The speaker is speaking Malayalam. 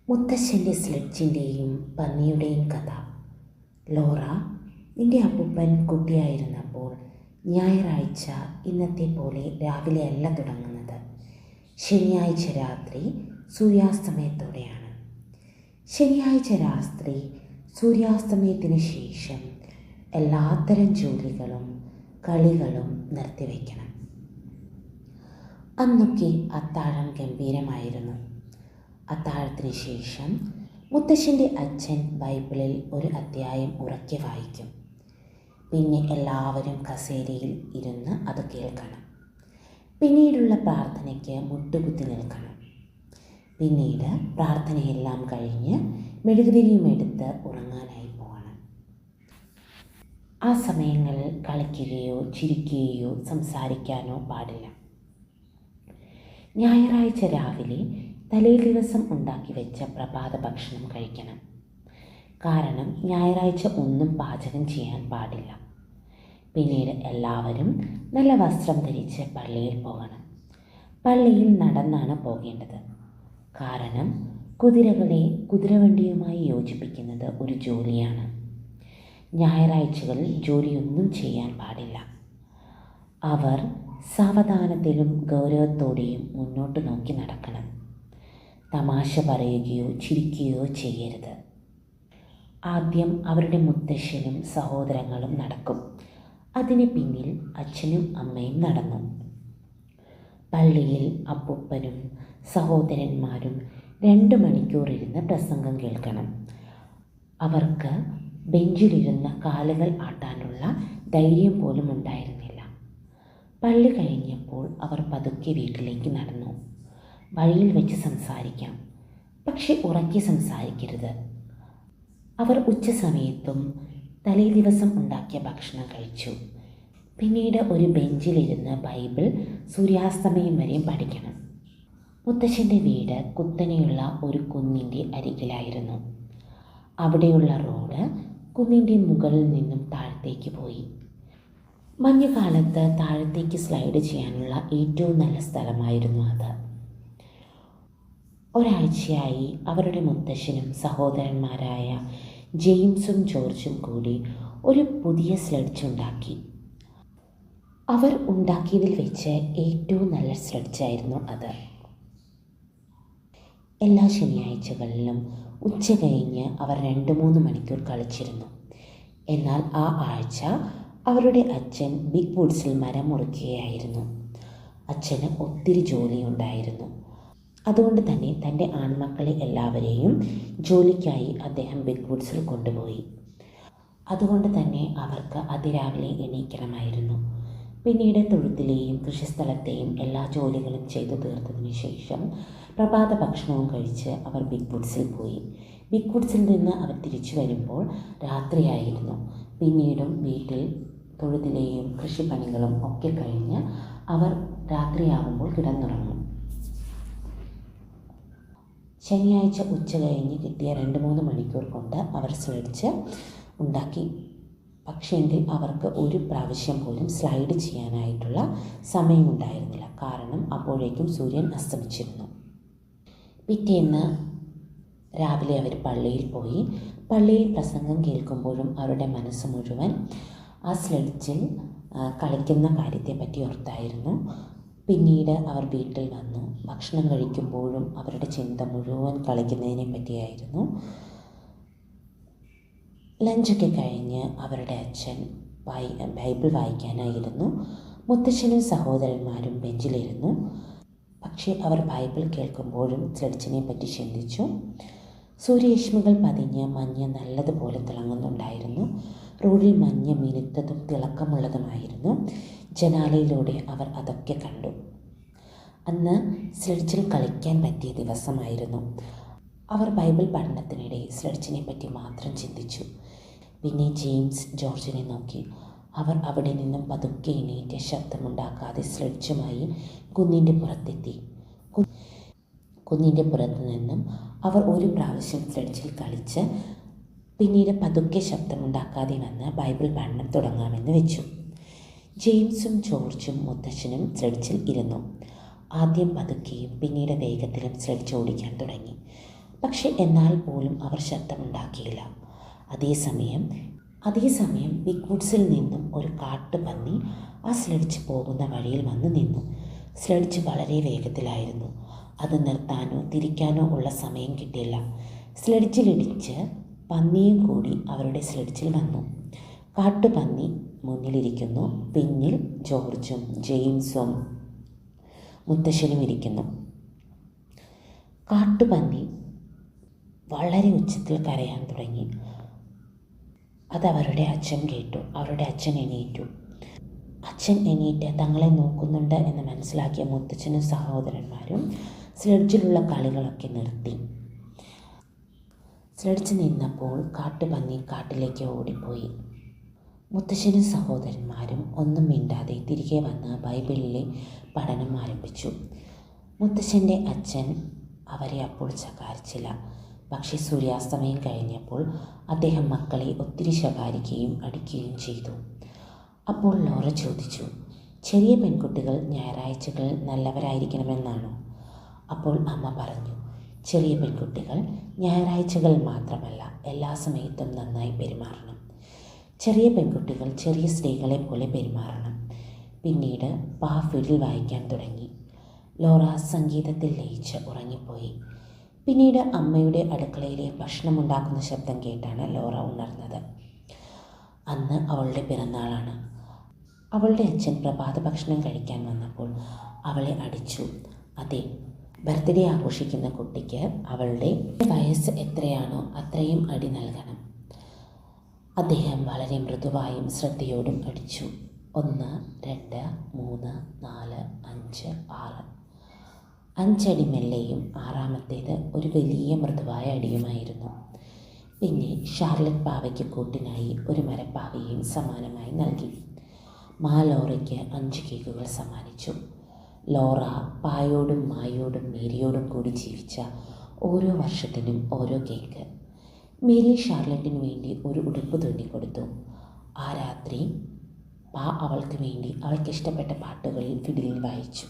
മുത്തശ്ശൻ്റെ സ്ലെഡ്ജിൻ്റെയും പന്നിയുടെയും കഥ. ലോറ, നിന്റെ അപ്പൂപ്പൻ കുട്ടിയായിരുന്നപ്പോൾ ഞായറാഴ്ച ഇന്നത്തെ പോലെ രാവിലെയല്ല തുടങ്ങുന്നത്. ശനിയാഴ്ച രാത്രി സൂര്യാസ്തമയത്തോടെയാണ്. ശനിയാഴ്ച രാത്രി സൂര്യാസ്തമയത്തിന് ശേഷം എല്ലാത്തരം ജോലികളും കളികളും നിർത്തിവെക്കണം. അന്നൊക്കെ അത്താഴം ഗംഭീരമായിരുന്നു. അത്താഴത്തിന് ശേഷം മുത്തശ്ശൻ്റെ അച്ഛൻ ബൈബിളിൽ ഒരു അധ്യായം ഉറക്കെ വായിക്കും. പിന്നെ എല്ലാവരും കസേരയിൽ ഇരുന്ന് അത് കേൾക്കണം. പിന്നീടുള്ള പ്രാർത്ഥനയ്ക്ക് മുട്ടുകുത്തി നിൽക്കണം. പിന്നീട് പ്രാർത്ഥനയെല്ലാം കഴിഞ്ഞ് മെഴുകുതിരിയുമെടുത്ത് ഉറങ്ങാനായി പോകണം. ആ സമയങ്ങളിൽ കളിക്കുകയോ ചിരിക്കുകയോ സംസാരിക്കാനോ പാടില്ല. ഞായറാഴ്ച രാവിലെ തലേ ദിവസം ഉണ്ടാക്കി വെച്ച പ്രഭാത ഭക്ഷണം കഴിക്കണം. കാരണം ഞായറാഴ്ച ഒന്നും പാചകം ചെയ്യാൻ പാടില്ല. പിന്നീട് എല്ലാവരും നല്ല വസ്ത്രം ധരിച്ച് പള്ളിയിൽ പോകണം. പള്ളിയിൽ നടന്നാണ് പോകേണ്ടത്. കാരണം കുതിരകളെ കുതിരവണ്ടിയുമായി യോജിപ്പിക്കുന്നത് ഒരു ജോലിയാണ്. ഞായറാഴ്ചകളിൽ ജോലിയൊന്നും ചെയ്യാൻ പാടില്ല. അവർ സാവധാനത്തിലും ഗൗരവത്തോടെയും മുന്നോട്ട് നോക്കി നടക്കണം. തമാശ പറയുകയോ ചിരിക്കുകയോ ചെയ്യരുത്. ആദ്യം അവരുടെ മുത്തശ്ശനും സഹോദരങ്ങളും നടക്കും. അതിന് പിന്നിൽ അച്ഛനും അമ്മയും നടന്നു. പള്ളിയിൽ അപ്പൂപ്പനും സഹോദരന്മാരും 2 മണിക്കൂർ ഇരുന്ന് പ്രസംഗം കേൾക്കണം. അവർക്ക് ബെഞ്ചിലിരുന്ന കാലുകൾ ആട്ടാനുള്ള ധൈര്യം പോലും ഉണ്ടായിരുന്നില്ല. പള്ളി കഴിഞ്ഞപ്പോൾ അവർ പതുക്കെ വീട്ടിലേക്ക് നടന്നു. വഴിയിൽ വെച്ച് സംസാരിക്കാം, പക്ഷെ ഉറക്കെ സംസാരിക്കരുത്. അവർ ഉച്ച സമയത്തും തലേ ദിവസം ഉണ്ടാക്കിയ ഭക്ഷണം കഴിച്ചു. പിന്നീട് ഒരു ബെഞ്ചിലിരുന്ന് ബൈബിൾ സൂര്യാസ്തമയം വരെയും പഠിക്കണം. മുത്തശ്ശൻ്റെ വീട് കുത്തനെയുള്ള ഒരു കുന്നിൻ്റെ അരികിലായിരുന്നു. അവിടെയുള്ള റോഡ് കുന്നിൻ്റെ മുകളിൽ നിന്നും താഴത്തേക്ക് പോയി. മഞ്ഞുകാലത്ത് താഴത്തേക്ക് സ്ലൈഡ് ചെയ്യാനുള്ള ഏറ്റവും നല്ല സ്ഥലമായിരുന്നു അത്. ഒരാഴ്ചയായി അവരുടെ മുത്തശ്ശനും സഹോദരന്മാരായ ജെയിംസും ജോർജും കൂടി ഒരു പുതിയ സ്ലെഡ്ജ് ഉണ്ടാക്കി. അവർ ഉണ്ടാക്കിയതിൽ വെച്ച് ഏറ്റവും നല്ല സ്ലെഡ്ജായിരുന്നു അത്. എല്ലാ ശനിയാഴ്ചകളിലും ഉച്ച കഴിഞ്ഞ് അവർ 2-3 മണിക്കൂർ കളിച്ചിരുന്നു. എന്നാൽ ആ ആഴ്ച അവരുടെ അച്ഛൻ ബിഗ് വുഡ്സിൽ മരം മുറിക്കുകയായിരുന്നു. അച്ഛന് ഒത്തിരി ജോലിയുണ്ടായിരുന്നു. അതുകൊണ്ട് തന്നെ തൻ്റെ ആൺമക്കളെ എല്ലാവരെയും ജോലിക്കായി അദ്ദേഹം ബിഗ് വുഡ്സിൽ കൊണ്ടുപോയി. അതുകൊണ്ട് തന്നെ അവർക്ക് അതിരാവിലെ എണീക്കണമായിരുന്നു. പിന്നീട് തൊഴുത്തിലെയും കൃഷിസ്ഥലത്തെയും എല്ലാ ജോലികളും ചെയ്തു തീർത്തതിന് ശേഷം പ്രഭാത ഭക്ഷണവും കഴിച്ച് അവർ ബിഗ് വുഡ്സിൽ പോയി. ബിഗ് വുഡ്സിൽ നിന്ന് അവർ തിരിച്ചു വരുമ്പോൾ രാത്രിയായിരുന്നു. പിന്നീടും വീട്ടിൽ തൊഴുത്തിലെയും കൃഷിപ്പണികളും ഒക്കെ കഴിഞ്ഞ് അവർ രാത്രിയാവുമ്പോൾ കിടന്നുറങ്ങും. ശനിയാഴ്ച ഉച്ച കഴിഞ്ഞ് കിട്ടിയ 2-3 മണിക്കൂർ കൊണ്ട് അവർ സ്ലെഡ്ജ് ഉണ്ടാക്കി. പക്ഷേങ്കിൽ അവർക്ക് ഒരു പ്രാവശ്യം പോലും സ്ലൈഡ് ചെയ്യാനായിട്ടുള്ള സമയമുണ്ടായിരുന്നില്ല. കാരണം അപ്പോഴേക്കും സൂര്യൻ അസ്തമിച്ചിരുന്നു. പിറ്റേന്ന് രാവിലെ അവർ പള്ളിയിൽ പോയി. പള്ളിയിൽ പ്രസംഗം കേൾക്കുമ്പോഴും അവരുടെ മനസ്സ് മുഴുവൻ ആ സ്ലെഡ്ജിൽ കളിക്കുന്ന കാര്യത്തെപ്പറ്റി ഓർത്തായിരുന്നു. പിന്നീട് അവർ വീട്ടിൽ വന്നു. ഭക്ഷണം കഴിക്കുമ്പോഴും അവരുടെ ചിന്ത മുഴുവൻ കളിക്കുന്നതിനെ പറ്റിയായിരുന്നു. ലഞ്ചൊക്കെ കഴിഞ്ഞ് അവരുടെ അച്ഛൻ ബൈബിൾ വായിക്കാനായിരുന്നു. മുത്തശ്ശനും സഹോദരന്മാരും ബെഞ്ചിലിരുന്നു. പക്ഷേ അവർ ബൈബിൾ കേൾക്കുമ്പോഴും സ്ലെഡ്ജിനെ പറ്റി ചിന്തിച്ചു. സൂര്യരശ്മികൾ പതിഞ്ഞ് മഞ്ഞ് നല്ലതുപോലെ തിളങ്ങുന്നുണ്ടായിരുന്നു. റോഡിൽ മഞ്ഞ് മിനുത്തതും തിളക്കമുള്ളതുമായിരുന്നു. ജനാലയിലൂടെ അവർ അതൊക്കെ കണ്ടു. അന്ന് സ്ലെഡ്ജിൽ കളിക്കാൻ പറ്റിയ ദിവസമായിരുന്നു. അവർ ബൈബിൾ പഠനത്തിനിടെ സ്ലെഡ്ജിനെ പറ്റി മാത്രം ചിന്തിച്ചു. പിന്നെ ജെയിംസ് ജോർജിനെ നോക്കി. അവർ അവിടെ നിന്നും പതുക്കെ എണീറ്റ് ശബ്ദമുണ്ടാക്കാതെ സ്ലെഡ്ജുമായി കുന്നിൻ്റെ പുറത്തെത്തി. കുന്നിൻ്റെ പുറത്തു നിന്നും അവർ ഒരു പ്രാവശ്യം സ്ലെഡ്ജിൽ കളിച്ച് പിന്നീട് പതുക്കെ ശബ്ദമുണ്ടാക്കാതെ വന്ന് ബൈബിൾ പഠനം തുടങ്ങാമെന്ന് വെച്ചു. ജെയിംസും ജോർജും മുത്തശ്ശനും സ്ലെഡ്ജിൽ ഇരുന്നു. ആദ്യം പതുക്കെയും പിന്നീട് വേഗത്തിലും സ്ലെഡ്ജ് ഓടിക്കാൻ തുടങ്ങി. പക്ഷെ എന്നാൽ പോലും അവർ ശബ്ദമുണ്ടാക്കിയില്ല. അതേസമയം ബിഗ് വുഡ്സിൽ നിന്നും ഒരു കാട്ടുപന്നി ആ സ്ലെഡ്ജ് പോകുന്ന വഴിയിൽ വന്ന് നിന്നു. സ്ലെഡ്ജ് വളരെ വേഗത്തിലായിരുന്നു. അത് നിർത്താനോ തിരിക്കാനോ ഉള്ള സമയം കിട്ടിയില്ല. സ്ലെഡ്ജിലിടിച്ച് പന്നിയും കൂടി അവരുടെ സ്ലെഡ്ജിൽ വന്നു. കാട്ടുപന്നി മുന്നിലിരിക്കുന്നു, പിന്നിൽ ജോർജും ജെയിംസും മുത്തശ്ശനും ഇരിക്കുന്നു. കാട്ടുപന്നി വളരെ ഉച്ചത്തിൽ കരയാൻ തുടങ്ങി. അതവരുടെ അച്ഛൻ കേട്ടു. അവരുടെ അച്ഛൻ എണീറ്റു. അച്ഛൻ എണീറ്റ് തങ്ങളെ നോക്കുന്നുണ്ട് എന്ന് മനസ്സിലാക്കിയ മുത്തച്ഛനും സഹോദരന്മാരും സ്ലെഡ്ജിലുള്ള കളികളൊക്കെ നിർത്തി. സ്ലെഡ്ജ് നിന്നപ്പോൾ കാട്ടുപന്നി കാട്ടിലേക്ക് ഓടിപ്പോയി. മുത്തശ്ശനും സഹോദരന്മാരും ഒന്നും മിണ്ടാതെ തിരികെ വന്ന് ബൈബിളിലെ പഠനം ആരംഭിച്ചു. മുത്തശ്ശൻ്റെ അച്ഛൻ അവരെ അപ്പോൾ ശകാരിച്ചില്ല. പക്ഷേ സൂര്യാസ്തമയം കഴിഞ്ഞപ്പോൾ അദ്ദേഹം മക്കളെ ഒത്തിരി ശകാരിക്കുകയും അടിക്കുകയും ചെയ്തു. അപ്പോൾ ലോറ ചോദിച്ചു, ചെറിയ പെൺകുട്ടികൾ ഞായറാഴ്ചകൾ നല്ലവരായിരിക്കണമെന്നാണോ? അപ്പോൾ അമ്മ പറഞ്ഞു, ചെറിയ പെൺകുട്ടികൾ ഞായറാഴ്ചകൾ മാത്രമല്ല എല്ലാ സമയത്തും നന്നായി പെരുമാറണം. ചെറിയ പെൺകുട്ടികൾ ചെറിയ സ്ത്രീകളെ പോലെ പെരുമാറണം. പിന്നീട് ഫിഡിൽ വായിക്കാൻ തുടങ്ങി. ലോറ സംഗീതത്തിൽ ലയിച്ച് ഉറങ്ങിപ്പോയി. പിന്നീട് അമ്മയുടെ അടുക്കളയിലെ ഭക്ഷണമുണ്ടാക്കുന്ന ശബ്ദം കേട്ടാണ് ലോറ ഉണർന്നത്. അന്ന് അവളുടെ പിറന്നാളാണ്. അവളുടെ അച്ഛൻ പ്രഭാത ഭക്ഷണം കഴിക്കാൻ വന്നപ്പോൾ അവളെ അടിച്ചു. അതെ, ബർത്ത്ഡേ ആഘോഷിക്കുന്ന കുട്ടിക്ക് അവളുടെ വയസ്സ് എത്രയാണോ അത്രയും അടി നൽകണം. അദ്ദേഹം വളരെ മൃദുവായും ശ്രദ്ധയോടും അടിച്ചു. 1, 2, 3, 4, 5, 6. 5 അടി മെല്ലെയും 6ാമത്തേത് ഒരു വലിയ മൃദുവായ അടിയുമായിരുന്നു. പിന്നെ ഷാർലറ്റ് പാവയ്ക്ക് കൂട്ടിനായി ഒരു മരപ്പാവയെയും സമ്മാനമായി നൽകി. ലോറയ്ക്ക് 5 കേക്കുകൾ സമ്മാനിച്ചു. ലോറ പായോടും മായോടും മേരിയോടും കൂടി ജീവിച്ച ഓരോ വർഷത്തിനും ഓരോ കേക്ക്. മേരി ഷാർലറ്റിന് വേണ്ടി ഒരു ഉടുപ്പ് തുന്നിക്കൊടുത്തു. ആ രാത്രി അവൾക്ക് വേണ്ടി അവൾക്കിഷ്ടപ്പെട്ട പാട്ടുകളിൽ ഫിഡിലിൽ വായിച്ചു.